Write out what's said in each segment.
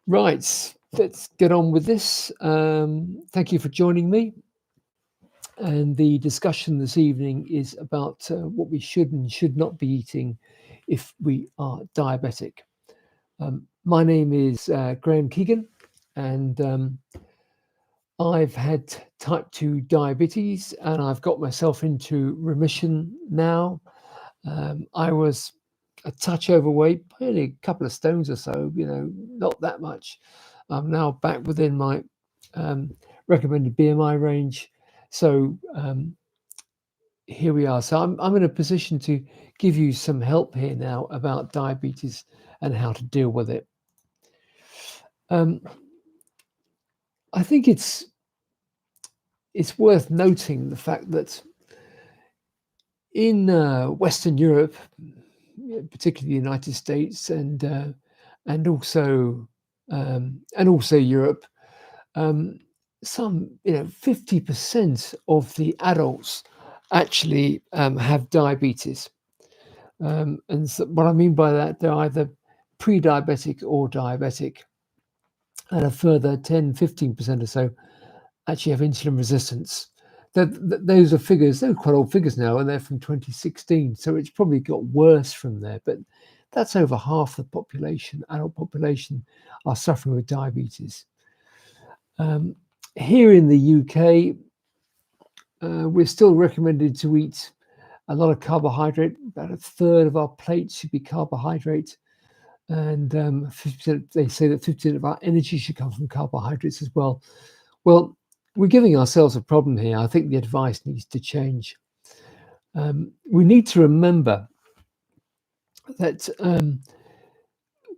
Right, let's get on with this. Thank you for joining me. And the discussion this evening is about what we should and should not be eating if we are diabetic. My name is Graham Keegan, and I've had type 2 diabetes, and I've got myself into remission now. I was a touch overweight, only a couple of stones or so, not that much. I'm now back within my um, recommended BMI range. So here we are. So I'm in a position to give you some help here now about diabetes and how to deal with it. Um, I think it's worth noting the fact that in Western Europe, particularly the United States and also Europe, some 50% of the adults actually have diabetes, and so what I mean by that, they're either pre-diabetic or diabetic, and a further 10-15% or so actually have insulin resistance. Those are figures, they're quite old figures now, and they're from 2016, so it's probably got worse from there, but that's over half the population, adult population, are suffering with diabetes. Here in the UK, we're still recommended to eat a lot of carbohydrate. About a third of our plate should be carbohydrate, and 50%, they say that 50% of our energy should come from carbohydrates as well. Well, we're giving ourselves a problem here. I think the advice needs to change. We need to remember that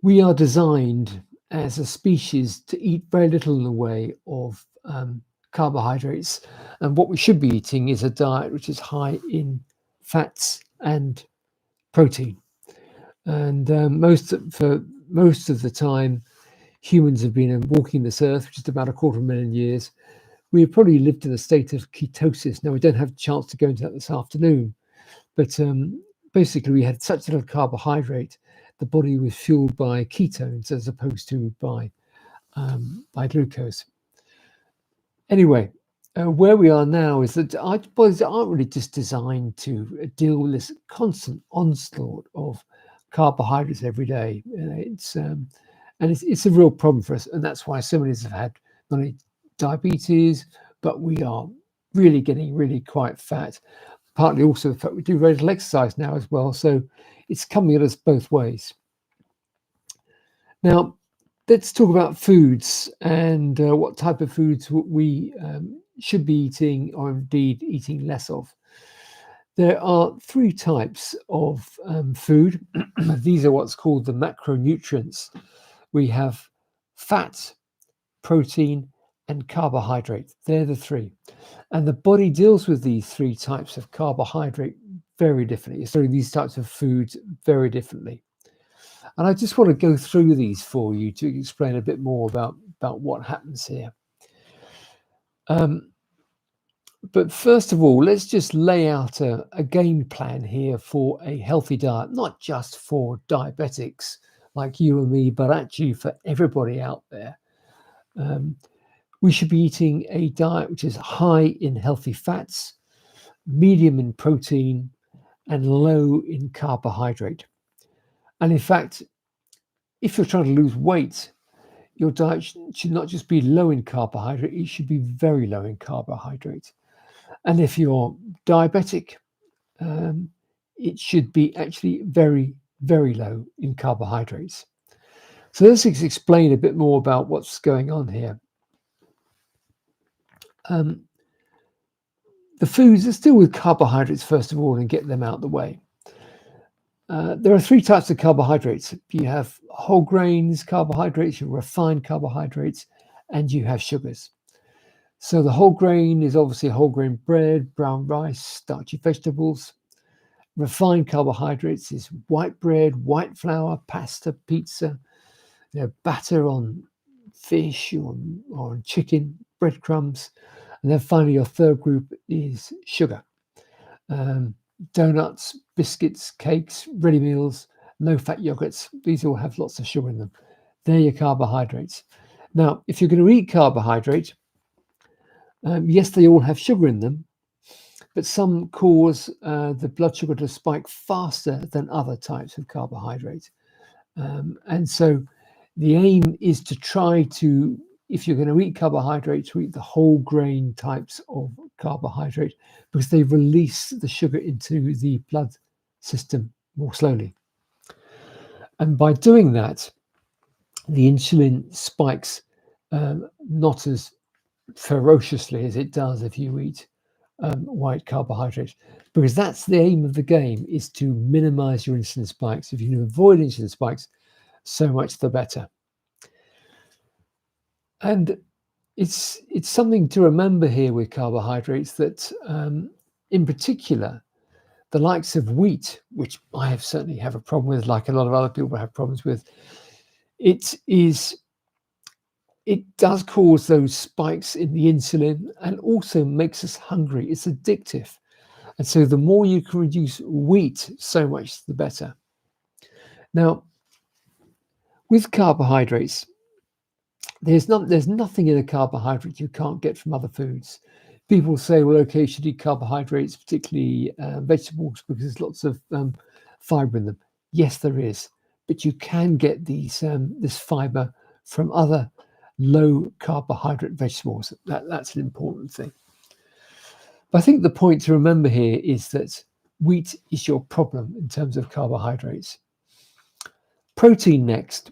we are designed as a species to eat very little in the way of carbohydrates, and what we should be eating is a diet which is high in fats and protein. And for most of the time, humans have been walking this earth, which is about 250,000 years. We have probably lived in a state of ketosis. Now, we don't have a chance to go into that this afternoon, but basically we had such little carbohydrate, the body was fueled by ketones as opposed to by glucose. Anyway, where we are now is that our bodies aren't really just designed to deal with this constant onslaught of carbohydrates every day. It's a real problem for us, and that's why so many of us have had not only diabetes, but we are really getting really quite fat. Partly also the fact we do very little exercise now as well, so it's coming at us both ways. Now, let's talk about foods and what type of foods we should be eating, or indeed eating less of. There are three types of food. These are what's called the macronutrients. We have fat, protein, and carbohydrate. They're the three. And the body deals with these three types of carbohydrate very differently. So these types of foods very differently. And I just want to go through these for you to explain a bit more about what happens here. But first of all, let's just lay out a game plan here for a healthy diet, not just for diabetics like you and me, but actually for everybody out there. We should be eating a diet which is high in healthy fats, medium in protein, and low in carbohydrate. And in fact, if you're trying to lose weight, your diet should not just be low in carbohydrate, it should be very low in carbohydrate. And if you're diabetic, it should be actually very, very low in carbohydrates. So let's explain a bit more about what's going on here. The foods, let's deal with carbohydrates first of all and get them out of the way. There are three types of carbohydrates. You have whole grains carbohydrates, you have refined carbohydrates, and you have sugars. So the whole grain is obviously whole grain bread, brown rice, starchy vegetables. Refined carbohydrates is white bread, white flour, pasta, pizza, batter on fish or on chicken, breadcrumbs. And then finally, your third group is sugar. Donuts, biscuits, cakes, ready meals, low-fat yogurts. These all have lots of sugar in them. They're your carbohydrates. Now, if you're going to eat carbohydrate, yes, they all have sugar in them, but some cause the blood sugar to spike faster than other types of carbohydrate. And so the aim is to try to, if you're going to eat carbohydrates, to eat the whole grain types of carbohydrate because they release the sugar into the blood system more slowly. And by doing that, the insulin spikes not as ferociously as it does if you eat white carbohydrates, because that's the aim of the game, is to minimize your insulin spikes. If you can avoid insulin spikes, so much the better. And it's something to remember here with carbohydrates that in particular, the likes of wheat, which I certainly have a problem with, like a lot of other people have problems with, it does cause those spikes in the insulin and also makes us hungry. It's addictive. And so the more you can reduce wheat, so much the better. Now, with carbohydrates, there's nothing in a carbohydrate you can't get from other foods. People say, well, okay, you should eat carbohydrates, particularly vegetables, because there's lots of fiber in them. Yes, there is, but you can get this fiber from other low carbohydrate vegetables. That's an important thing. But I think the point to remember here is that wheat is your problem in terms of carbohydrates. Protein next.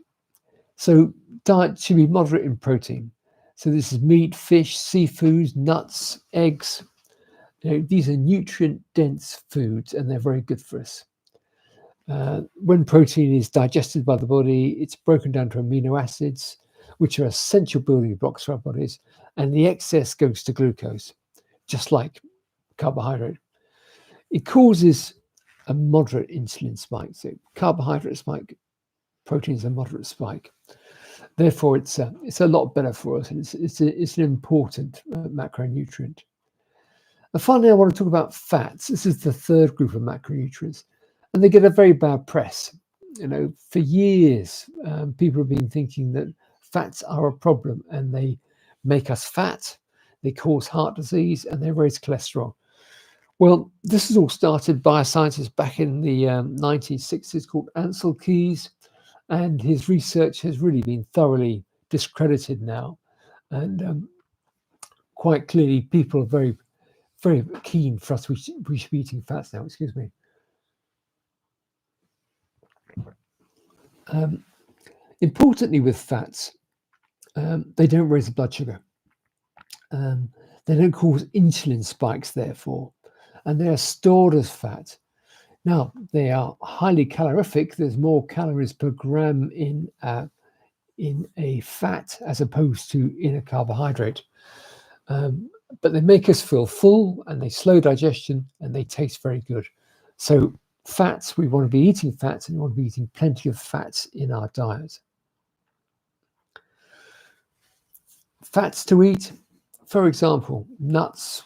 So diet should be moderate in protein. So this is meat, fish, seafoods, nuts, eggs. These are nutrient-dense foods and they're very good for us. When protein is digested by the body, it's broken down to amino acids, which are essential building blocks for our bodies, and the excess goes to glucose, just like carbohydrate. It causes a moderate insulin spike. So carbohydrate spike, protein is a moderate spike. Therefore, it's a lot better for us, and it's an important macronutrient. And finally, I want to talk about fats. This is the third group of macronutrients, and they get a very bad press. For years, people have been thinking that fats are a problem, and they make us fat, they cause heart disease, and they raise cholesterol. Well, this is all started by a scientist back in the 1960s called Ansel Keys. And his research has really been thoroughly discredited now. And quite clearly, people are very, very keen for us. We should be eating fats now, excuse me. Importantly with fats, they don't raise the blood sugar. They don't cause insulin spikes, therefore, and they are stored as fat. Now, they are highly calorific. There's more calories per gram in a fat as opposed to in a carbohydrate. But they make us feel full and they slow digestion and they taste very good. So fats, we want to be eating fats and we want to be eating plenty of fats in our diet. Fats to eat, for example, nuts,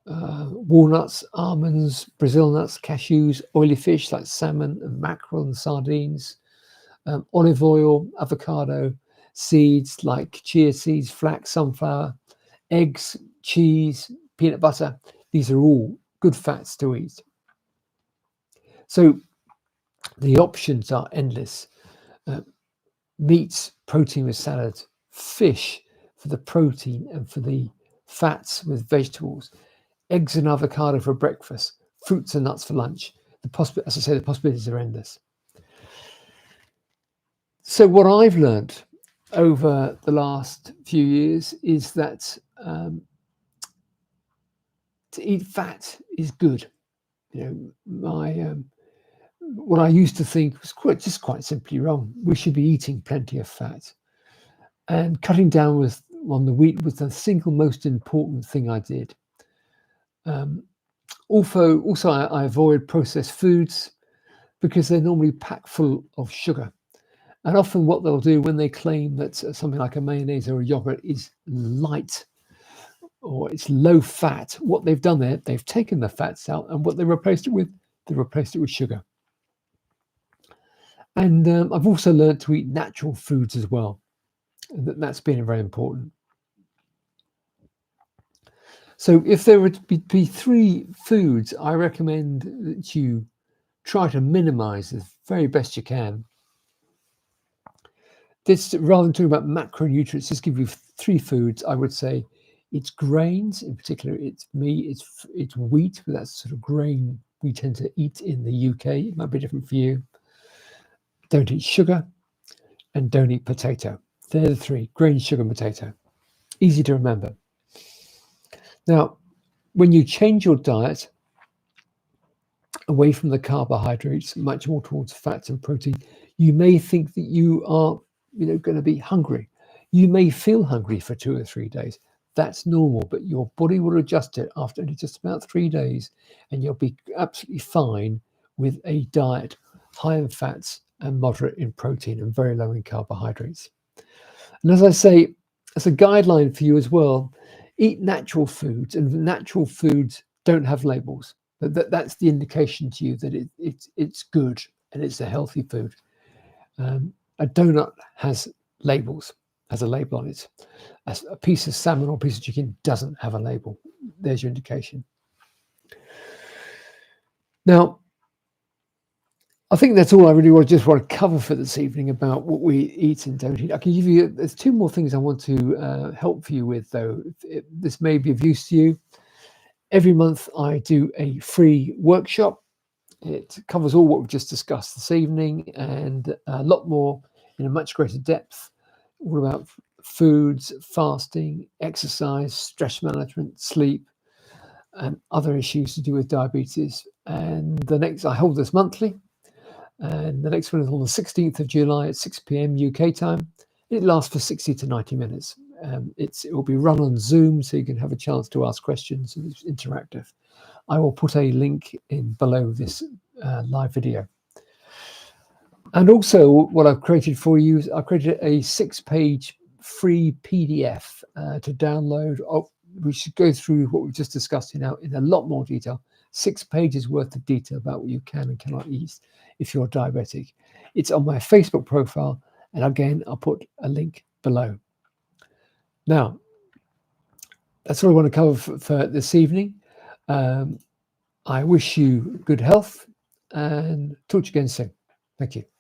walnuts, almonds, Brazil nuts, cashews, oily fish like salmon and mackerel and sardines, olive oil, avocado, seeds like chia seeds, flax, sunflower, eggs, cheese, peanut butter. These are all good fats to eat. So the options are endless. Meats, protein with salad, fish for the protein and for the fats with vegetables, eggs and avocado for breakfast, fruits and nuts for lunch. As I say, the possibilities are endless. So what I've learned over the last few years is that to eat fat is good. What I used to think was quite simply wrong. We should be eating plenty of fat, and cutting down on the wheat was the single most important thing I did. Also, I avoid processed foods because they're normally packed full of sugar. And often what they'll do when they claim that something like a mayonnaise or a yogurt is light or it's low fat, what they've done there, they've taken the fats out, and what they replaced it with sugar. And I've also learned to eat natural foods as well. And that's been very important. So if there would be three foods I recommend that you try to minimize as very best you can, this, rather than talking about macronutrients, just give you three foods. I would say it's grains, in particular, it's it's wheat, but that's sort of grain we tend to eat in the UK. It might be different for you. Don't eat sugar and don't eat potato. They're the three: grain, sugar, and potato. Easy to remember. Now, when you change your diet away from the carbohydrates, much more towards fats and protein, you may think that you are, going to be hungry. You may feel hungry for 2 or 3 days. That's normal, but your body will adjust it after only just about 3 days, and you'll be absolutely fine with a diet high in fats and moderate in protein and very low in carbohydrates. And as I say, as a guideline for you as well, eat natural foods, and natural foods don't have labels. That's the indication to you that it's good and it's a healthy food. A donut has a label on it. A piece of salmon or a piece of chicken doesn't have a label. There's your indication. Now, I think that's all I really want to cover for this evening about what we eat and don't eat. I can give you, there's two more things I want to help you with, though. This may be of use to you. Every month I do a free workshop. It covers all what we've just discussed this evening and a lot more in a much greater depth, all about foods, fasting, exercise, stress management, sleep, and other issues to do with diabetes. And I hold this monthly. And the next one is on the 16th of July at 6 p.m. UK time. It lasts for 60 to 90 minutes. It will be run on Zoom, so you can have a chance to ask questions, and it's interactive. I will put a link in below this live video. And also what I've created for you is I've created a 6-page free PDF to download. We should go through what we've just discussed in a lot more detail. 6 pages worth of detail about what you can and cannot eat if you're diabetic. It's on my Facebook profile, and again, I'll put a link below. Now, that's all I want to cover for this evening. I wish you good health and talk to you again soon. Thank you.